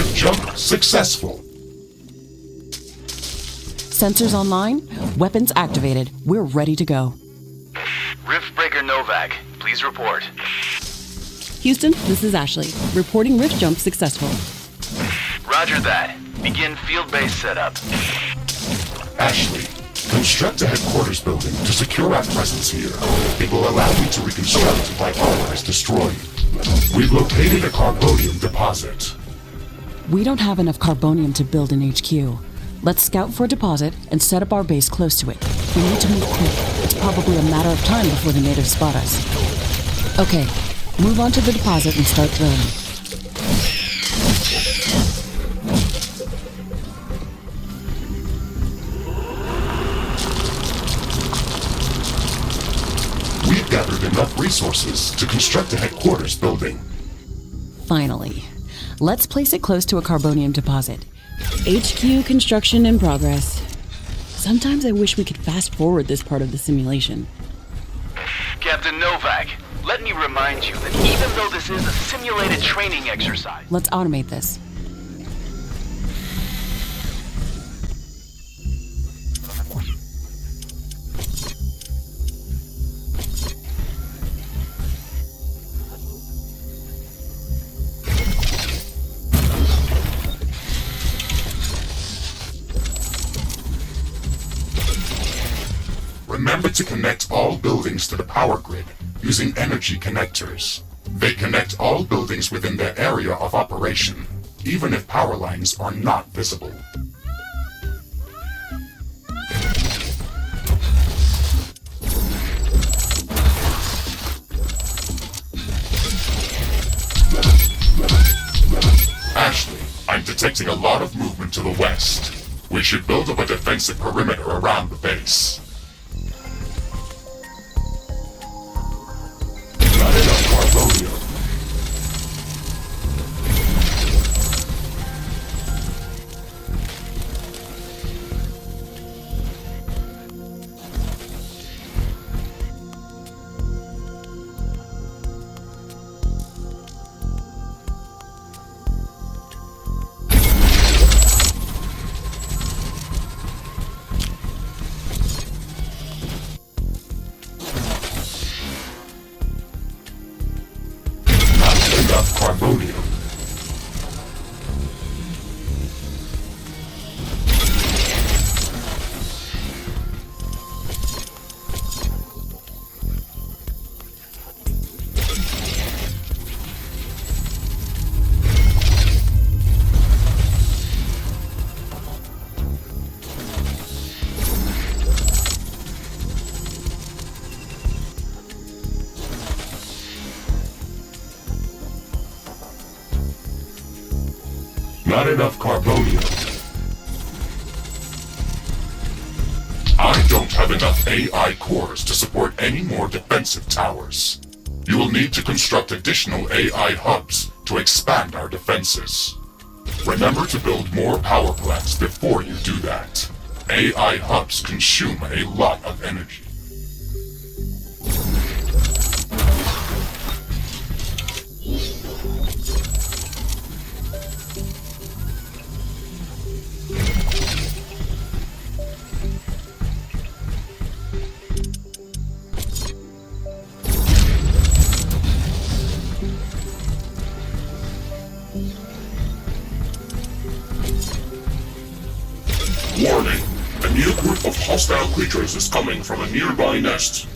Rift jump successful. Sensors online, weapons activated. We're ready to go. Riftbreaker Novak, please report. Houston, this is Ashley. Reporting rift jump successful. Roger that. Begin field-based setup. Ashley, construct a headquarters building to secure our presence here. It will allow me to reconstruct if my armor is destroyed. We've located a carbonium deposit. We don't have enough carbonium to build an HQ. Let's scout for a deposit and set up our base close to it. We need to move quick. It's probably a matter of time before the natives spot us. Okay, move on to the deposit and start drilling. We've gathered enough resources to construct a headquarters building. Finally. Let's place it close to a carbonium deposit. HQ construction in progress. Sometimes I wish we could fast forward this part of the simulation. Captain Novak, let me remind you that even though this is a simulated training exercise... Let's automate this. Remember to connect all buildings to the power grid using energy connectors. They connect all buildings within their area of operation, even if power lines are not visible. Ashley, I'm detecting a lot of movement to the west. We should build up a defensive perimeter around the base. Not enough carbonium. Carbonium. Not enough carbonium. I don't have enough AI cores to support any more defensive towers. You will need to construct additional AI hubs to expand our defenses. Remember to build more power plants before you do that. AI hubs consume a lot of energy. Warning! A new group of hostile creatures is coming from a nearby nest.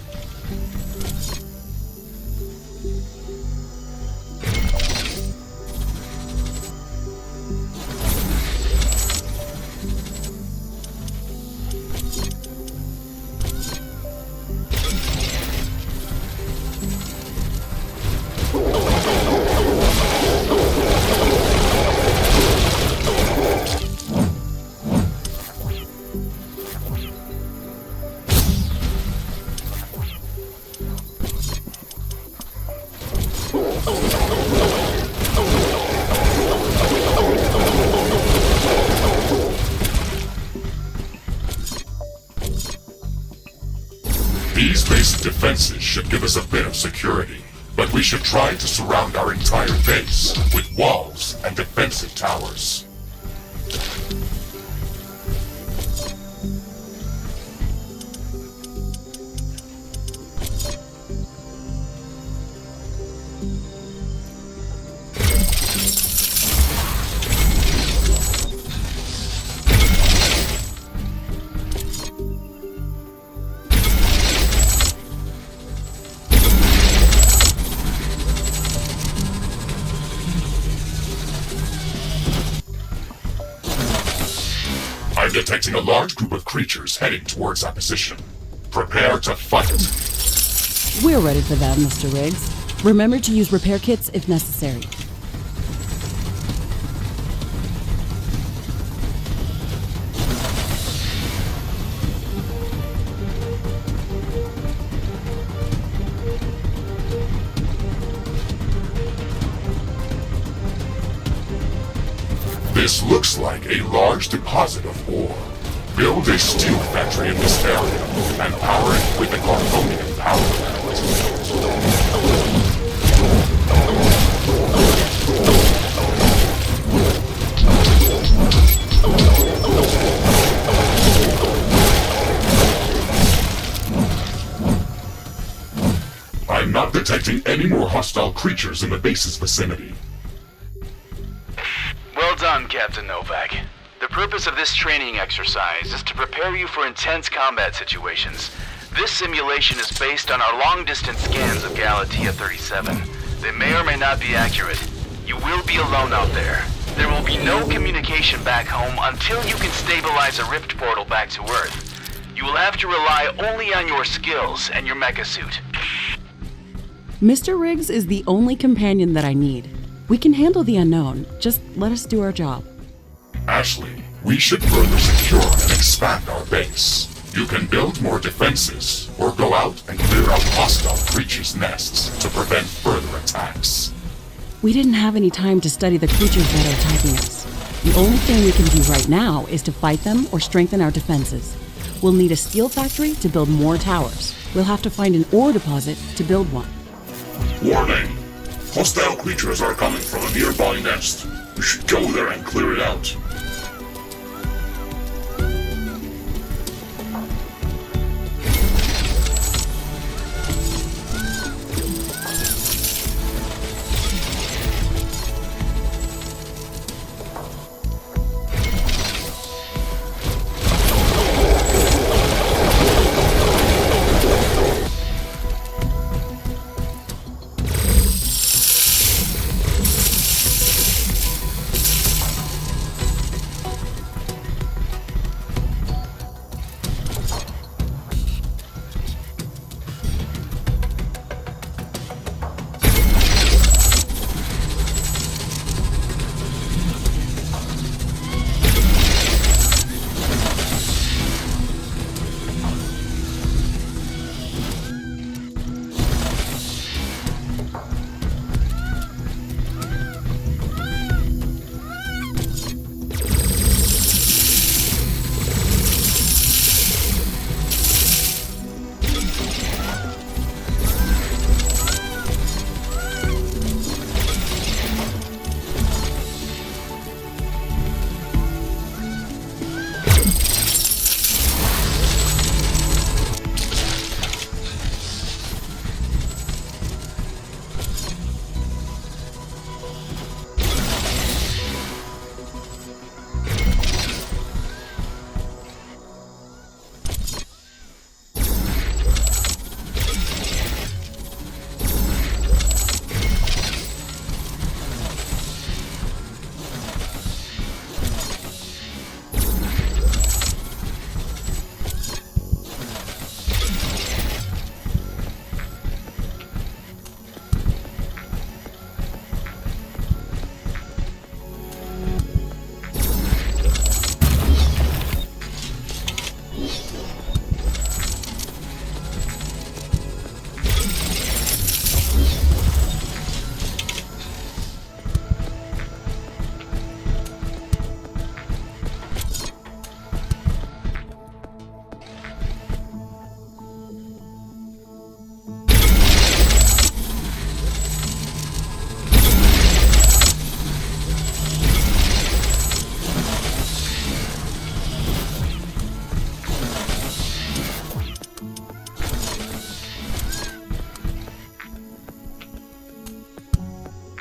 These basic defenses should give us a bit of security, but we should try to surround our entire base with walls and defensive towers. I'm detecting a large group of creatures heading towards our position. Prepare to fight. We're ready for that, Mr. Riggs. Remember to use repair kits if necessary. This looks like a large deposit of ore. Build a steel factory in this area and power it with a carbonium power plant. I'm not detecting any more hostile creatures in the base's vicinity. Well done, Captain Novak. The purpose of this training exercise is to prepare you for intense combat situations. This simulation is based on our long-distance scans of Galatea 37. They may or may not be accurate. You will be alone out there. There will be no communication back home until you can stabilize a rift portal back to Earth. You will have to rely only on your skills and your mecha suit. Mr. Riggs is the only companion that I need. We can handle the unknown. Just let us do our job. Ashley, we should further secure and expand our base. You can build more defenses, or go out and clear out hostile creatures' nests to prevent further attacks. We didn't have any time to study the creatures that are attacking us. The only thing we can do right now is to fight them or strengthen our defenses. We'll need a steel factory to build more towers. We'll have to find an ore deposit to build one. Warning! Hostile creatures are coming from a nearby nest. We should go there and clear it out.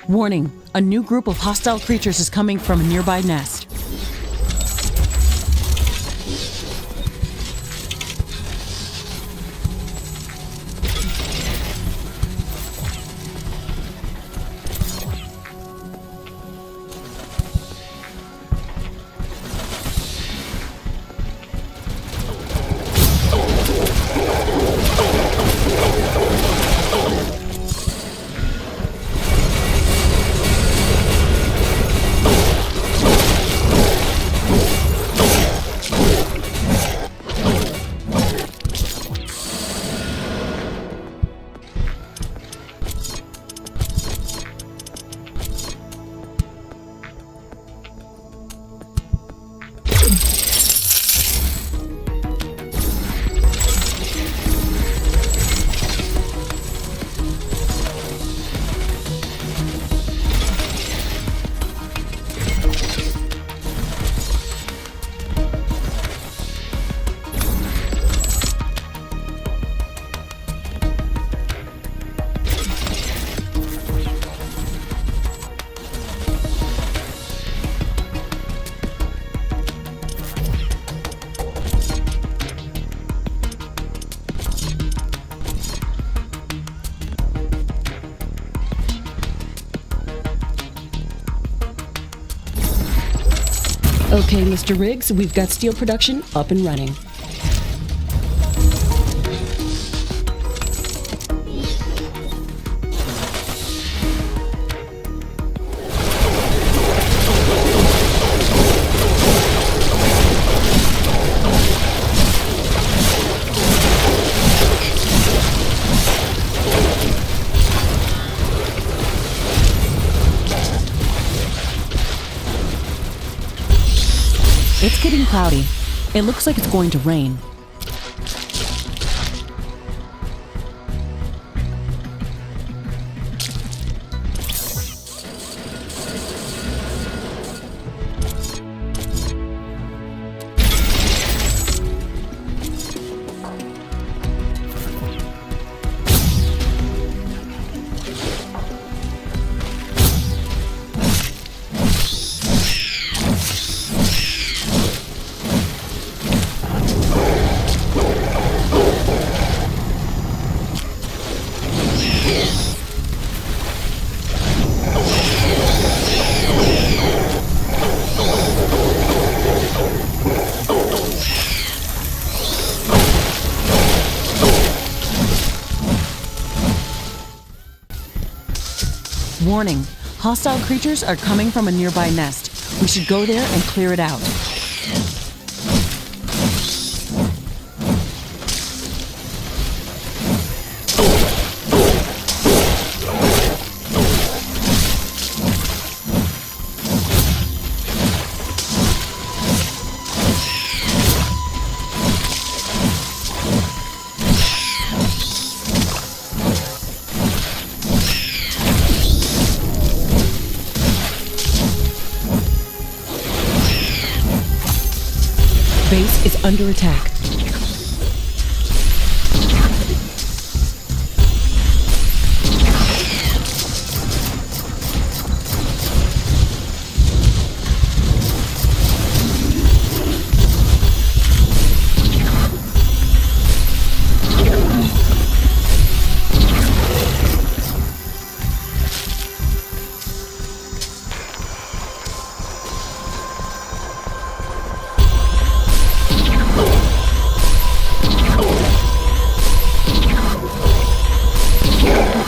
Warning, a new group of hostile creatures is coming from a nearby nest. Okay, Mr. Riggs, we've got steel production up and running. It's getting cloudy. It looks like it's going to rain. Warning, hostile creatures are coming from a nearby nest. We should go there and clear it out. Base is under attack.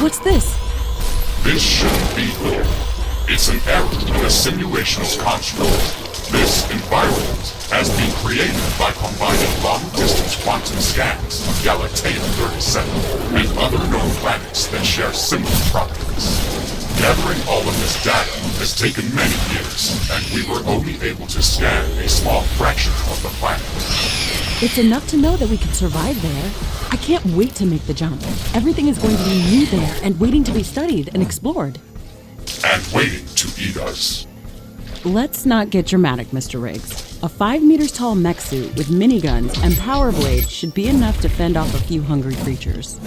What's this? This shouldn't be here. It's an error in a simulation's construct. This environment has been created by combining long-distance quantum scans of Galatea 37 and other known planets that share similar properties. Gathering all of this data has taken many years, and we were only able to scan a small fraction of the planet. It's enough to know that we can survive there. I can't wait to make the jump. Everything is going to be new there and waiting to be studied and explored. And waiting to eat us. Let's not get dramatic, Mr. Riggs. A 5 meters tall mech suit with miniguns and power blades should be enough to fend off a few hungry creatures.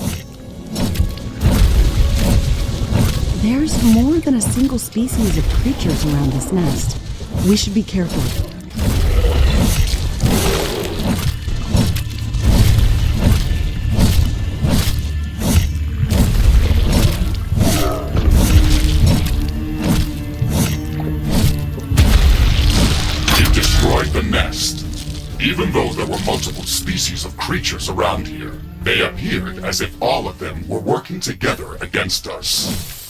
There's more than a single species of creatures around this nest. We should be careful. It destroyed the nest. Even though there were multiple species of creatures around here, they appeared as if all of them were working together against us.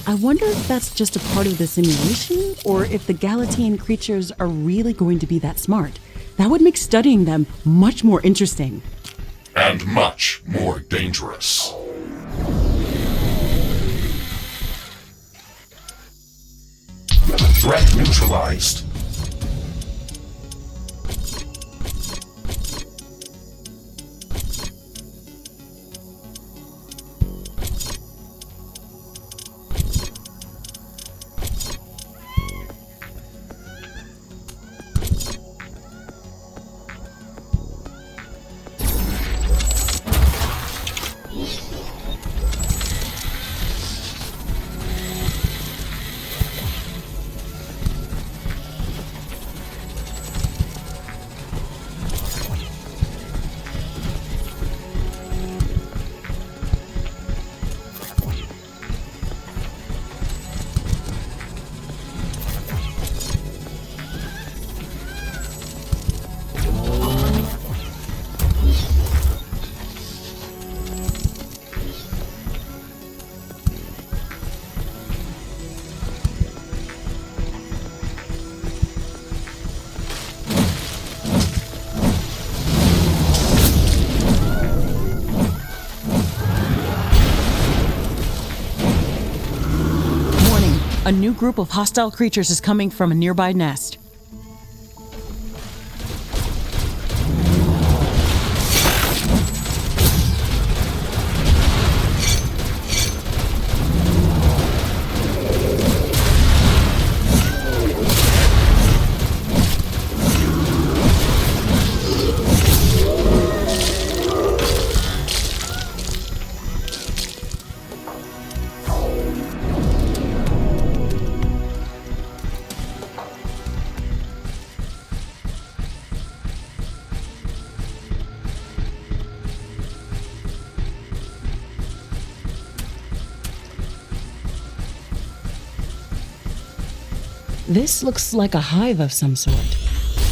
I wonder if that's just a part of the simulation, or if the Galatian creatures are really going to be that smart. That would make studying them much more interesting. And much more dangerous. Threat neutralized. A new group of hostile creatures is coming from a nearby nest. This looks like a hive of some sort.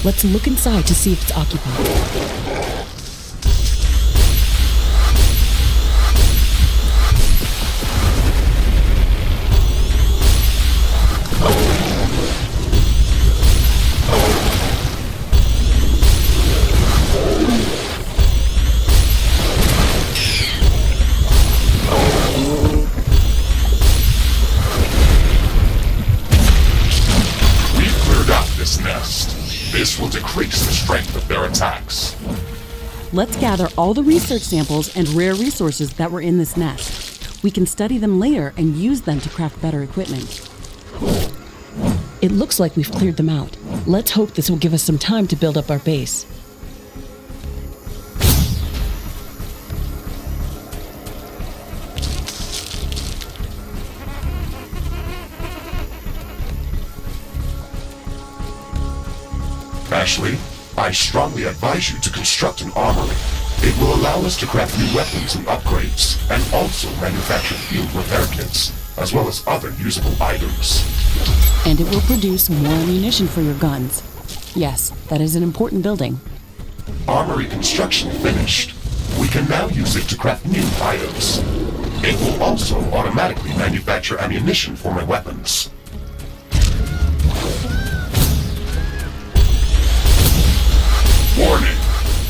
Let's look inside to see if it's occupied. This will decrease the strength of their attacks. Let's gather all the research samples and rare resources that were in this nest. We can study them later and use them to craft better equipment. It looks like we've cleared them out. Let's hope this will give us some time to build up our base. Ashley, I strongly advise you to construct an armory. It will allow us to craft new weapons and upgrades, and also manufacture field repair kits, as well as other usable items. And it will produce more ammunition for your guns. Yes, that is an important building. Armory construction finished. We can now use it to craft new items. It will also automatically manufacture ammunition for my weapons. Warning!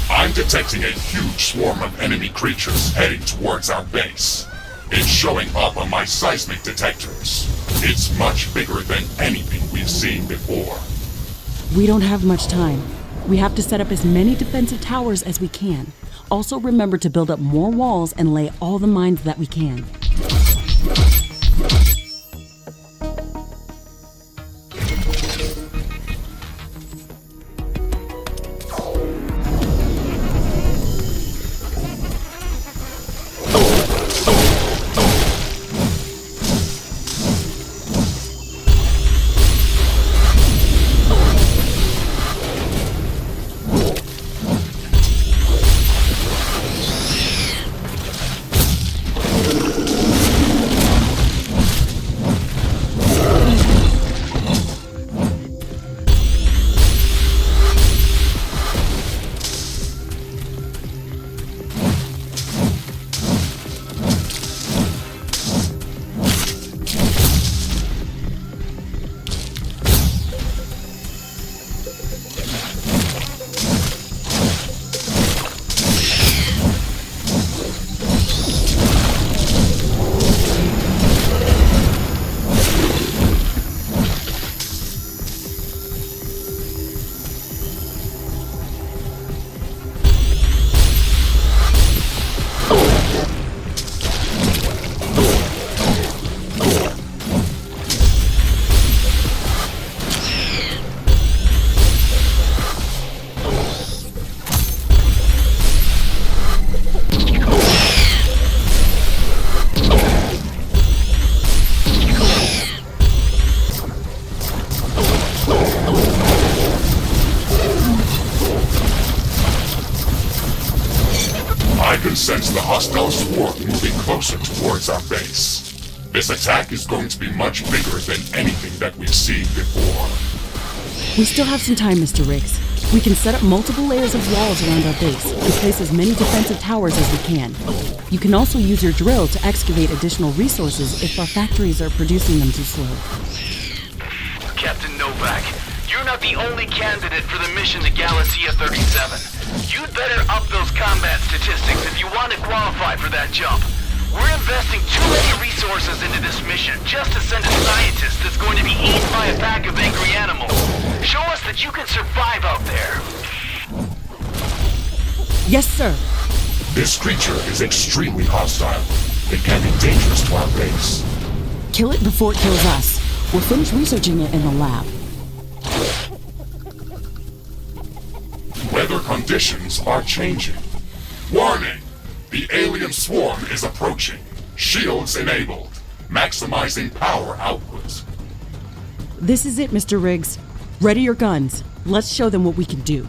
I'm detecting a huge swarm of enemy creatures heading towards our base. It's showing up on my seismic detectors. It's much bigger than anything we've seen before. We don't have much time. We have to set up as many defensive towers as we can. Also remember to build up more walls and lay all the mines that we can. can sense the hostile swarm moving closer towards our base. This attack is going to be much bigger than anything that we've seen before. We still have some time, Mr. Riggs. We can set up multiple layers of walls around our base and place as many defensive towers as we can. You can also use your drill to excavate additional resources if our factories are producing them too slow. Captain Novak, you're not the only candidate for the mission to Galatea 37. You'd better up those combat statistics if you want to qualify for that jump. We're investing too many resources into this mission just to send a scientist that's going to be eaten by a pack of angry animals. Show us that you can survive out there. Yes, sir. This creature is extremely hostile. It can be dangerous to our base. Kill it before it kills us. We'll finish researching it in the lab. Weather conditions are changing. Warning! The alien swarm is approaching. Shields enabled. Maximizing power output. This is it, Mr. Riggs. Ready your guns. Let's show them what we can do.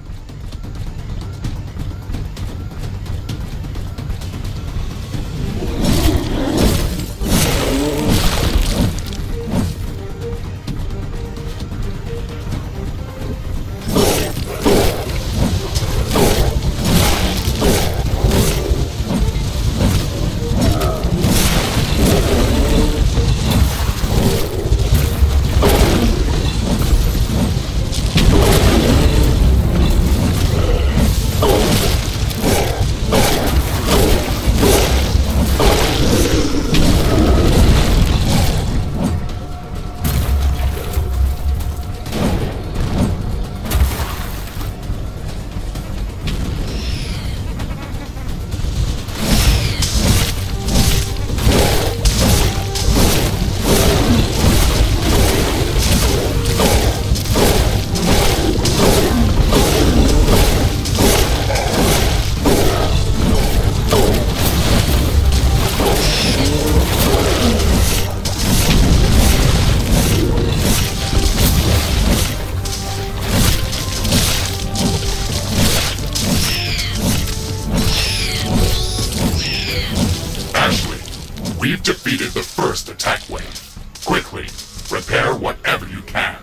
We've defeated the first attack wave. Quickly, repair whatever you can.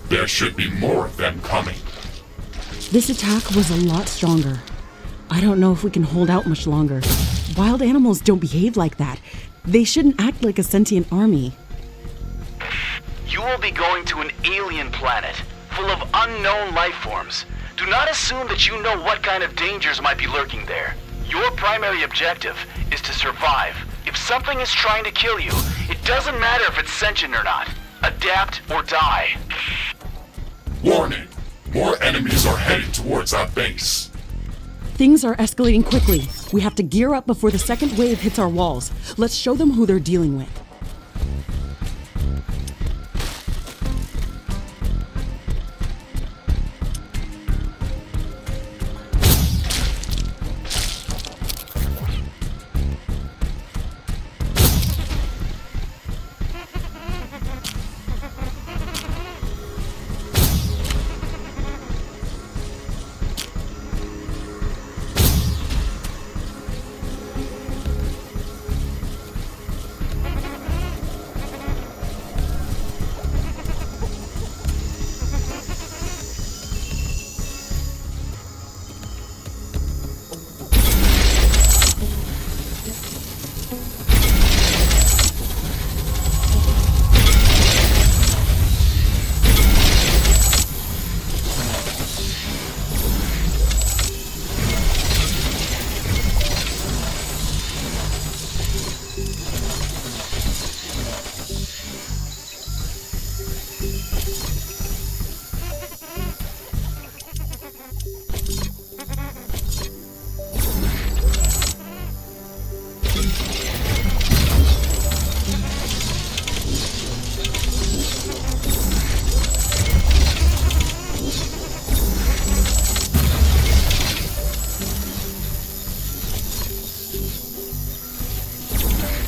There should be more of them coming. This attack was a lot stronger. I don't know if we can hold out much longer. Wild animals don't behave like that. They shouldn't act like a sentient army. You will be going to an alien planet full of unknown life forms. Do not assume that you know what kind of dangers might be lurking there. Your primary objective is to survive. If something is trying to kill you, it doesn't matter if it's sentient or not. Adapt or die. Warning! More enemies are heading towards our base. Things are escalating quickly. We have to gear up before the second wave hits our walls. Let's show them who they're dealing with.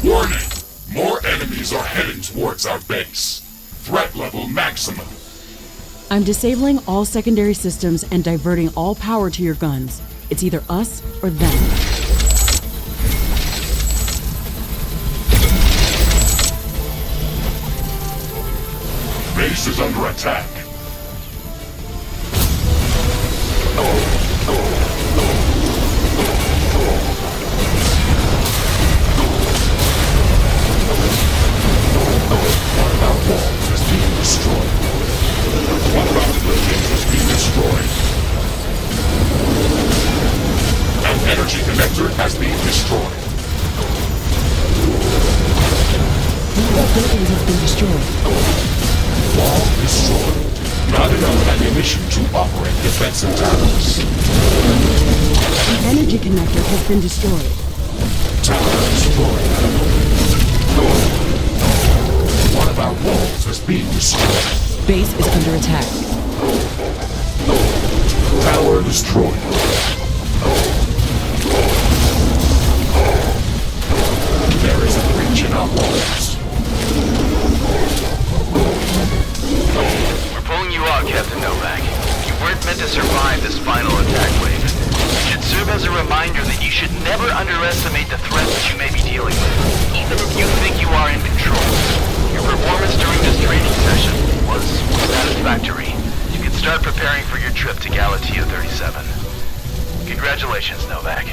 Warning! More enemies are heading towards our base. Threat level maximum. I'm disabling all secondary systems and diverting all power to your guns. It's either us or them. base is under attack. What about walls is being destroyed? What about buildings is being destroyed? An energy connector has been destroyed. What buildings have been destroyed? Wall destroyed. Not enough ammunition to operate defensive towers. The energy connector has been destroyed. Tower destroyed. One of our walls is being destroyed. Base is under attack. Tower destroyed. There is a breach in our walls. We're pulling you out, Captain Novak. You weren't meant to survive this final attack wave. It should serve as a reminder that you should never underestimate the threat that you may be dealing with, even if you think you are in control. Your performance during this training session was satisfactory. You can start preparing for your trip to Galatea 37. Congratulations, Novak.